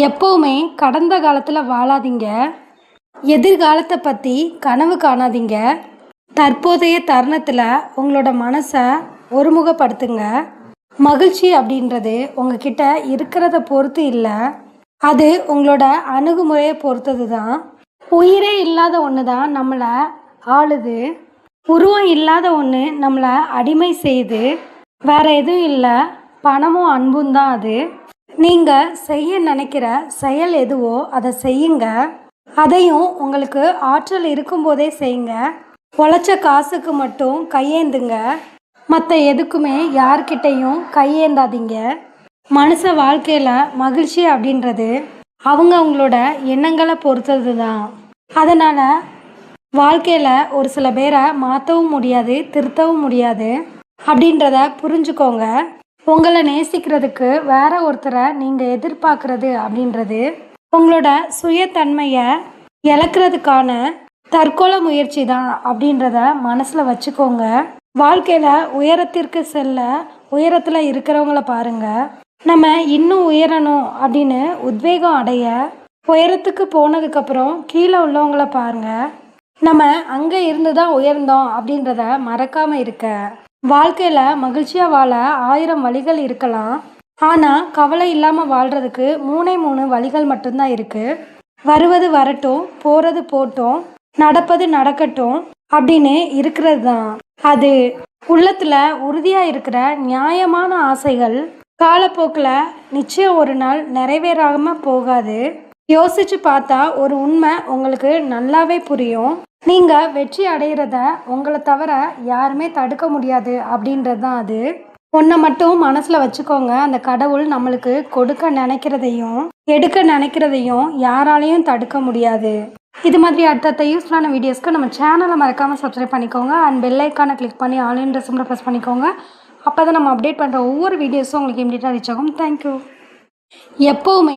எப்பவுமே கடந்த காலத்தில் வாழாதீங்க. எதிர்காலத்தை பற்றி கனவு காணாதீங்க. தற்போதைய தருணத்தில் உங்களோட மனசை ஒருமுகப்படுத்துங்க. மகிழ்ச்சி அப்படின்றது உங்ககிட்ட இருக்கிறத பொறுத்து இல்லை, அது உங்களோட அணுகுமுறையை பொறுத்தது தான். உயிரே இல்லாத ஒன்று தான் நம்மளை ஆளுது. உருவம் இல்லாத ஒன்று நம்மளை அடிமை செய்யுது. வேற எதுவும் இல்லை, பணமும் அன்பும் தான் அது. நீங்கள் செய்ய நினைக்கிற செயல் எதுவோ அதை செய்யுங்க. அதையும் உங்களுக்கு ஆற்றல் இருக்கும்போதே செய்யுங்க. உழைச்ச காசுக்கு மட்டும் கையேந்துங்க. மற்ற எதுக்குமே யார்கிட்டையும் கையேந்தாதீங்க. மனுஷ வாழ்க்கையில் மகிழ்ச்சி அப்படின்றது அவங்களோட எண்ணங்களை பொறுத்தது தான். அதனால் வாழ்க்கையில் ஒரு சில பேரை மாற்றவும் முடியாது, திருத்தவும் முடியாது அப்படின்றத புரிஞ்சுக்கோங்க. உங்களை நேசிக்கிறதுக்கு வேற ஒருத்தரை நீங்கள் எதிர்பார்க்குறது அப்படின்றது உங்களோட சுயத்தன்மையை இழக்கிறதுக்கான தற்கொலை முயற்சி தான் அப்படின்றத மனசில் வச்சுக்கோங்க. வாழ்க்கையில் உயரத்திற்கு செல்ல உயரத்தில் இருக்கிறவங்கள பாருங்கள். நம்ம இன்னும் உயரணும் அப்படின்னு உத்வேகம் அடைய உயரத்துக்கு போனதுக்கப்புறம் கீழே உள்ளவங்கள பாருங்கள். நம்ம அங்கே இருந்து தான் உயர்ந்தோம் அப்படின்றத மறக்காமல் இருக்க. வாழ்க்கையில் மகிழ்ச்சியாக வாழ 1000 வழிகள் இருக்கலாம். ஆனால் கவலை இல்லாமல் வாழ்கிறதுக்கு 3 வழிகள் மட்டும்தான் இருக்குது. வருவது வரட்டும், போகிறது போட்டும், நடப்பது நடக்கட்டும் அப்படின்னு இருக்கிறது தான். அது உள்ளத்தில் உறுதியாக இருக்கிற நியாயமான ஆசைகள் காலப்போக்கில் நிச்சயம் ஒரு நாள் நிறைவேறாமல் போகாது. யோசிச்சு பார்த்தா ஒரு உண்மை உங்களுக்கு நல்லாவே புரியும். நீங்கள் வெற்றி அடைகிறத உங்களை தவிர யாருமே தடுக்க முடியாது அப்படின்றது தான் அது. ஒன்றை மட்டும் மனசில் வச்சுக்கோங்க. அந்த கடவுள் நம்மளுக்கு கொடுக்க நினைக்கிறதையும் எடுக்க நினைக்கிறதையும் யாராலையும் தடுக்க முடியாது. இது மாதிரி அடுத்த யூஸ்ஃபுல்லான வீடியோஸ்க்கு நம்ம சேனலை மறக்காமல் சப்ஸ்கிரைப் பண்ணிக்கோங்க. அண்ட் பெல் ஐக்கானை கிளிக் பண்ணி ஆன்லைன் ரெசிப்ல ப்ரெஸ் பண்ணிக்கோங்க. அப்போ தான் நம்ம அப்டேட் பண்ணுற ஒவ்வொரு வீடியோஸும் உங்களுக்கு இமீடியட்டாக ரீச் ஆகும். தேங்க்யூ. எப்போவுமே